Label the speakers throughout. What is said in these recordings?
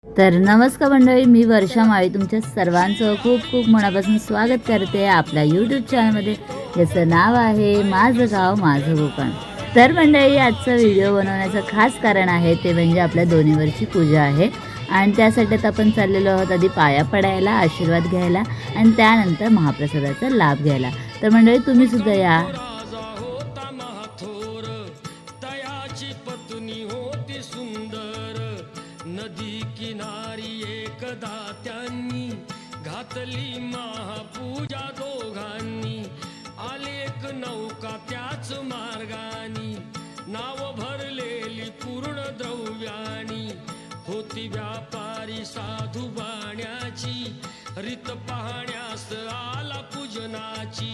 Speaker 1: तर नमस्कार मंडळी, मी वर्षा माळी तुमच्या सर्वांचं खूप खूप मनापासून स्वागत करते आपल्या यूट्यूब चॅनलमध्ये, ज्याचं नाव आहे माझं गाव माझं कोकण. तर मंडळी, आजचा व्हिडिओ बनवण्याचं खास कारण आहे ते म्हणजे आपल्या दोन्हीवरची पूजा आहे आणि त्यासाठी आता आपण चाललेलो आहोत आधी पाया पडायला, आशीर्वाद घ्यायला आणि त्यानंतर महाप्रसादाचा लाभ घ्यायला. तर मंडळी, तुम्ही सुद्धा या.
Speaker 2: नदी किनारी एकदा त्यांनी घातली महापूजा दोघांनी. आलेक नौका त्याच मार्गानी, नाव भरलेली पूर्ण द्रव्यानी. होती व्यापारी साधू बाण्याची, रीत पाहण्यास आला पूजनाची.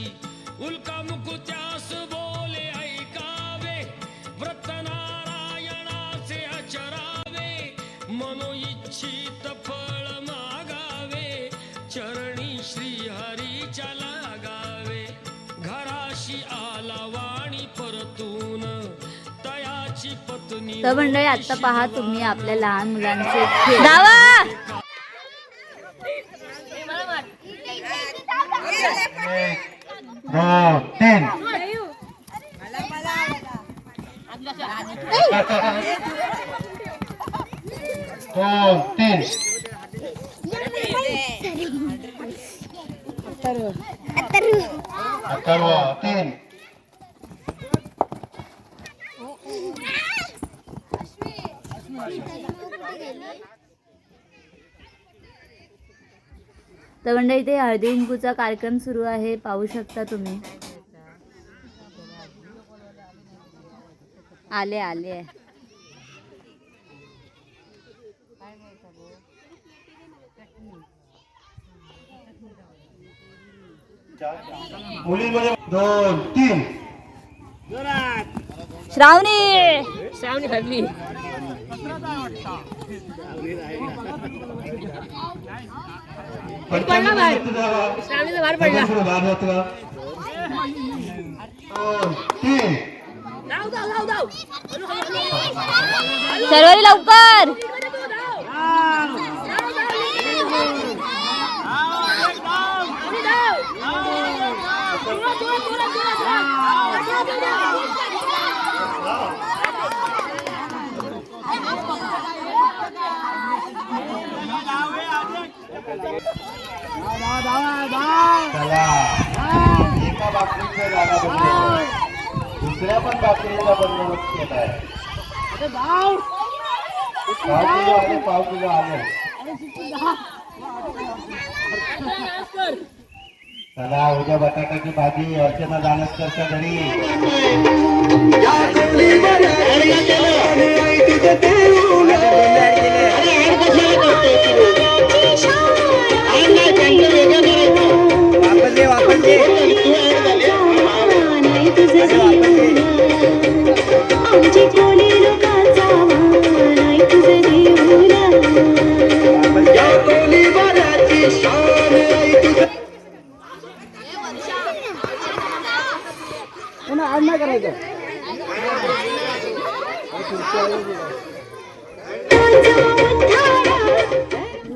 Speaker 2: उल्का मुकुत्यास बोले ऐकावे, व्रत नारायणाचे आचरावे. मनो इच्छित फळ मागावे, चरणी श्री हरीच्या लागावे. घराशी आला वाणी परतून, तयाची पत्नी.
Speaker 1: तर मंडळी, आता पहा तुम्ही आपल्या लहान मुलांचे खेळ. दावा तर मंडळी, इथे हळदी कुंकूचा कार्यक्रम सुरू आहे, पाहू शकता तुम्ही. आले आले
Speaker 3: मुलींमध्ये 2 3
Speaker 1: श्रावणी
Speaker 2: श्रावणी खाल्ली. श्रावणीचा भार पडला.
Speaker 3: 2 3
Speaker 1: सर्वांनी लवकर.
Speaker 3: चला, एका बाकरीचा जागा बनवला, दुसऱ्या पण बाकरीचा बंदोबस्त केलाय. पाव किलो आले. चला, उद्या बटाट्याची भाजी अर्चना जाणच करता घरी.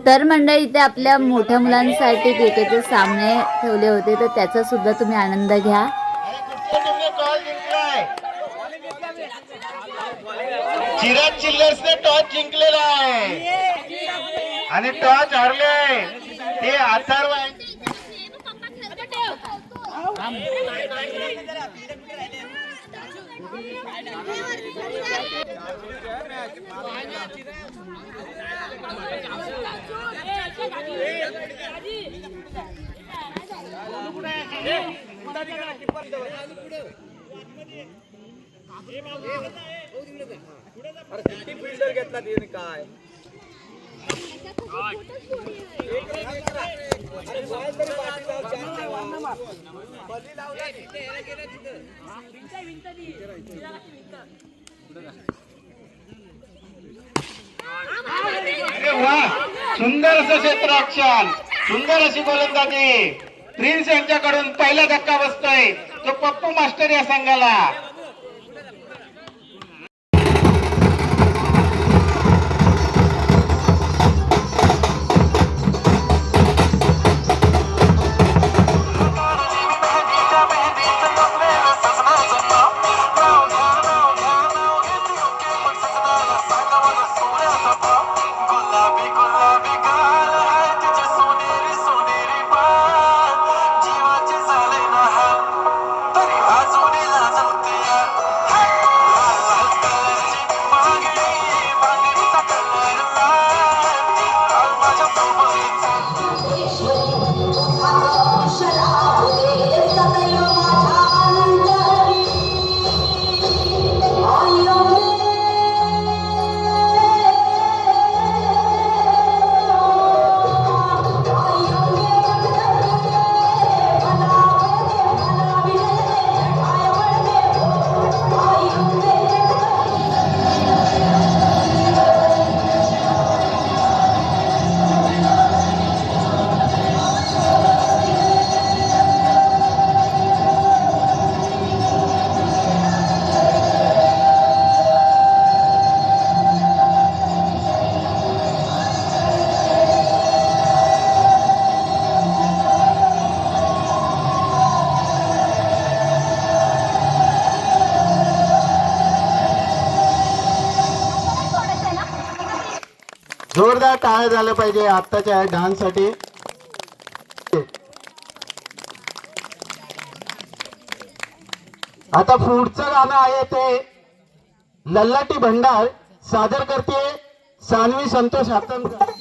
Speaker 1: तर मंडळी, इथे आपल्या मोठ्या मुलांसाठी क्रिकेटचे सामने ठेवले होते, तर त्याचा सुद्धा तुम्ही आनंद घ्या.
Speaker 3: चिराग चिल्लर्सने टॉस जिंकलेला आहे आणि टॉस हरले ते अथर्व. घेतला काय सुंदर असं क्षेत्ररक्षण, सुंदर अशी गोलंदाजी. प्रिन्स यांच्याकडून पहिला धक्का बसतोय तो पप्पू मास्टर या संघाला. जोरदार टाळ्या झाल्या पाहिजे आत्ताच्या डान्स साठी. आता पुढचं गाणं आहे ते लल्लाटी भंडार सादर करते सानवी संतोष हातनकर.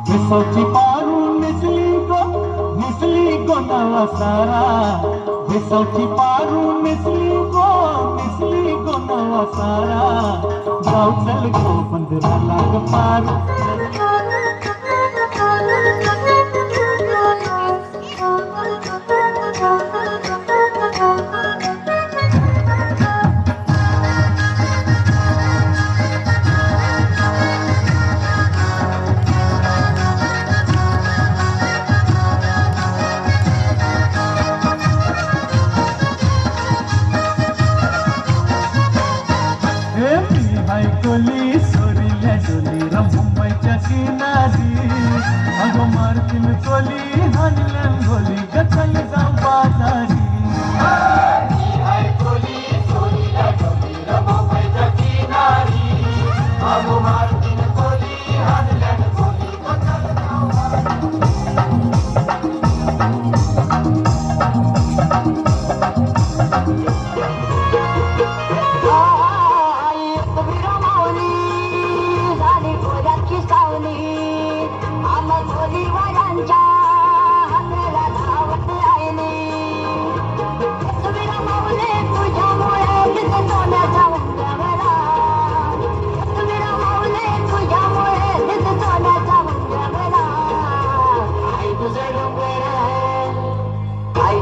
Speaker 4: विसवची पारू मिसली गो नवा सारा. विसवची पारू मिसली गो नवा सारा. जाऊ चल गो बंदरा लाग पारू. कोली सोरील्या डोली मुंबईच्या किनारी. अगो मारतीन कोली हानल्यान गोली गचल जाऊ बाजारी. अगो मारतीन कोली हानल्यान गोली गचल जाऊ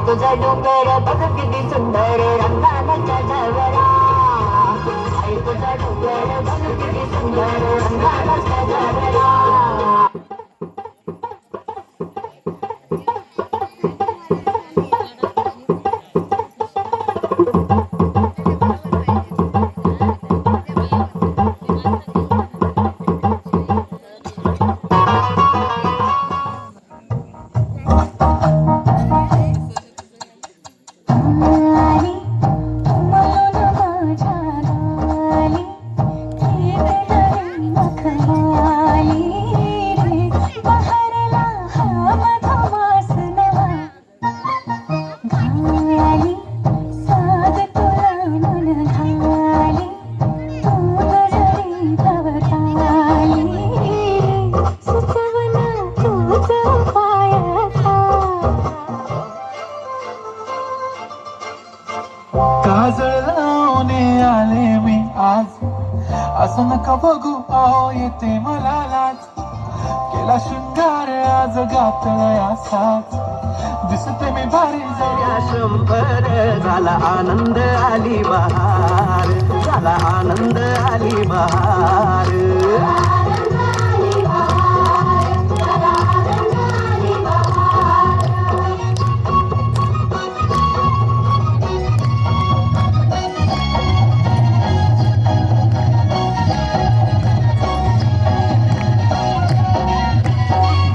Speaker 5: तुझा डोंगर बघ किती सुंदर रंगाचा झरवरा. आई तुझा डोंगर बघ किती सुंदर रंगाचा झरवरा.
Speaker 4: असं नका बघू अहो येते मला लाज. केला शृंगार आज गातलाय असाच दिसते मी भारी जण्या शंभर झाला आनंद आली बहार झाला आनंद आली बहार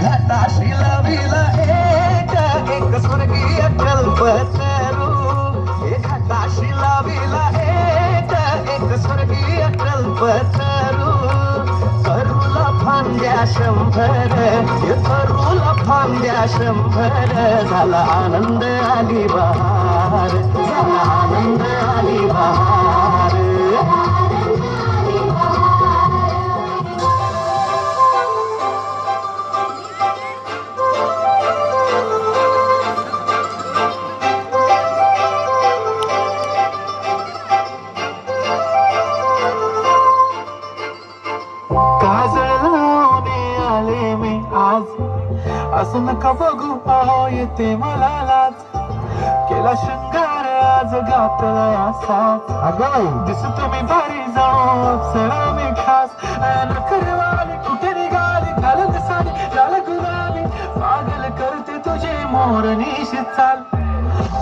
Speaker 4: घाटाशी लाविला एक स्वर्गीय कल्पतरू हे घाटाशी लाविला एक स्वर्गीय कल्पतरू करूला फांद्या शंभर करूला फांद्या शंभर झाला आनंद आली बहार झाला आनंद आली बहार काजळाने आले मी आज असं नका बघू आहो येते मला लाज केला शृंगार आज घातला असाच अगं दिसतो मी भारी जाऊ अप्सरा मी खास नखरवाली कुठे निघाली घालत साडी लाल गुलाबी पागल करते तुझे मोरनीश चाल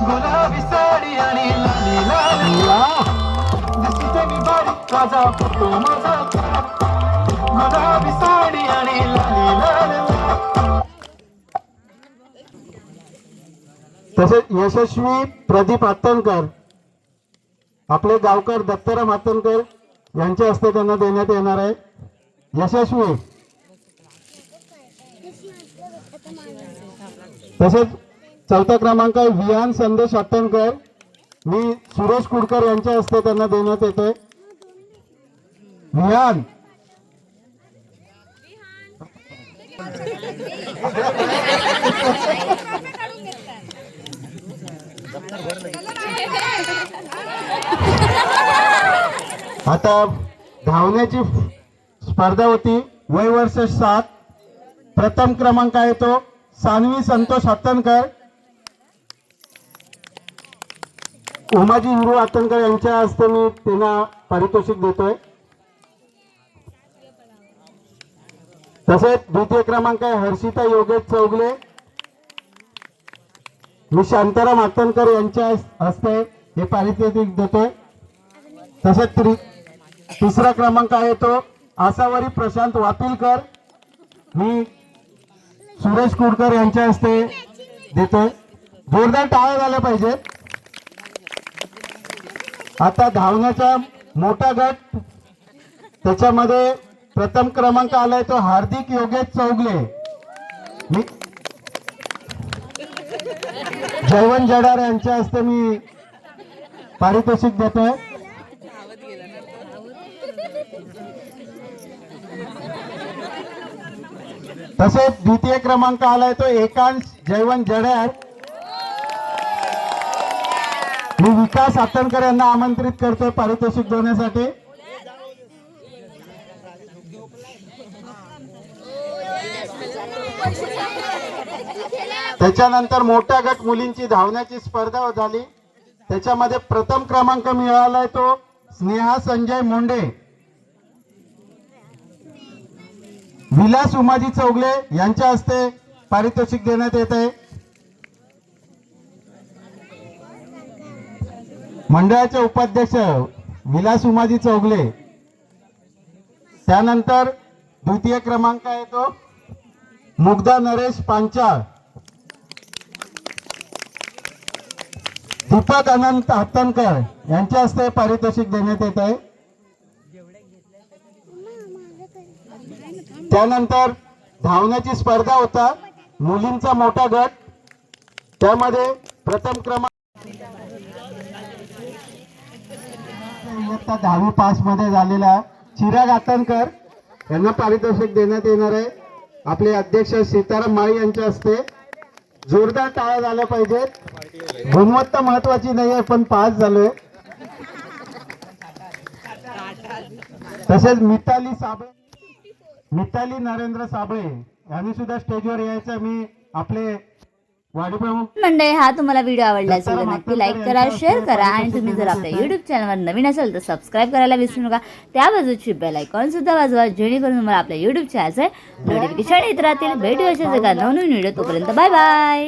Speaker 4: गुलाबी साडी आणि लाली लाल दिसते मी भारी माझा फोटो माझा गुलाबी साडी आणि लाली लाल तसेच यशस्वी प्रदीप हत्तनकर आपले गावकर दत्ताराम हत्तनकर यांच्या हस्ते त्यांना देण्यात येणार आहे यशस्वी तसेच चौथा क्रमांक आहे विहान संदेश हत्तनकर मी सुरेश कुडकर यांच्या हस्ते त्यांना देण्यात येते विहान आता धावण्याची स्पर्धा होती वय वर्ष 7 प्रथम क्रमांक आहे तो सानवी संतोष हत्तनकर उमाजी हिरू हत्तनकर यांच्या हस्ते मी त्यांना पारितोषिक देतोय तसेच द्वितीय क्रमांक आहे हर्षिता योगेश चौगले मी शांताराम हत्तनकर यांच्या हस्ते हे पारितोषिक देतोय तसेच तिसरा क्रमांक आहे तो आसावरी प्रशांत वापिलकर मी सुरेश कुडकर यांच्या हस्ते देतोय जोरदार टाळ्या झाल्या पाहिजेत आता धावण्याचा मोठा गट त्याच्यामध्ये प्रथम क्रमांक आलाय तो हार्दिक योगेश चौगले मी जयवंत जडार यांच्या हस्ते मी पारितोषिक देतोय तसेच द्वितीय क्रमांक आलाय तो एकांश जयवंत जडार मी विकास हत्तनकर यांना आमंत्रित करतोय पारितोषिक देण्यासाठी त्याच्यानंतर मोठा गट मुलींची धावण्याची स्पर्धा झाली त्याच्यामध्ये प्रथम क्रमांक मिळालाय तो स्नेहा संजय मुंडे विलास उमाजी चौगले यांच्या हस्ते पारितोषिक देण्यात येत आहे मंडळाचे उपाध्यक्ष विलास उमाजी चौगले त्यानंतर द्वितीय क्रमांक आहे तो मुग्धा नरेश पांचाळ दीपक अनंत हत्तनकर यांच्या हस्ते पारितोषिक देण्यात येत आहे त्यानंतर धावण्याची स्पर्धा होता मुलींचा मोठा गट त्यामध्ये प्रथम क्रमांक इयत्ता 10वी पास मध्ये झालेला चिराग हत्तनकर यांना पारितोषिक देण्यात येणार आहे आपले अध्यक्ष सीताराम माळी यांच्या हस्ते जोरदार टाळ्या झाल्या पाहिजेत गुणवत्ता महत्वाची नाही आहे पण पास झालोय तसेच मिताली नरेंद्र साबळे यांनी सुद्धा स्टेजवर यायचं मी आपले
Speaker 1: मंडळी, हा तुम्हाला व्हिडिओ आवडला असेल तर नक्की लाईक करा, शेअर करा आणि तुम्ही जर आपल्या युट्यूब चॅनलवर नवीन असेल तर सबस्क्राईब करायला विसरू नका. त्या बाजूची बेल आयकॉन सुद्धा वाजवा, जेणेकरून तुम्हाला आपल्या युट्यूब चॅनलचे नोटिफिकेशन येत राहतील. भेटूया अशाच एका नवनवीन व्हिडिओ. तोपर्यंत बाय बाय.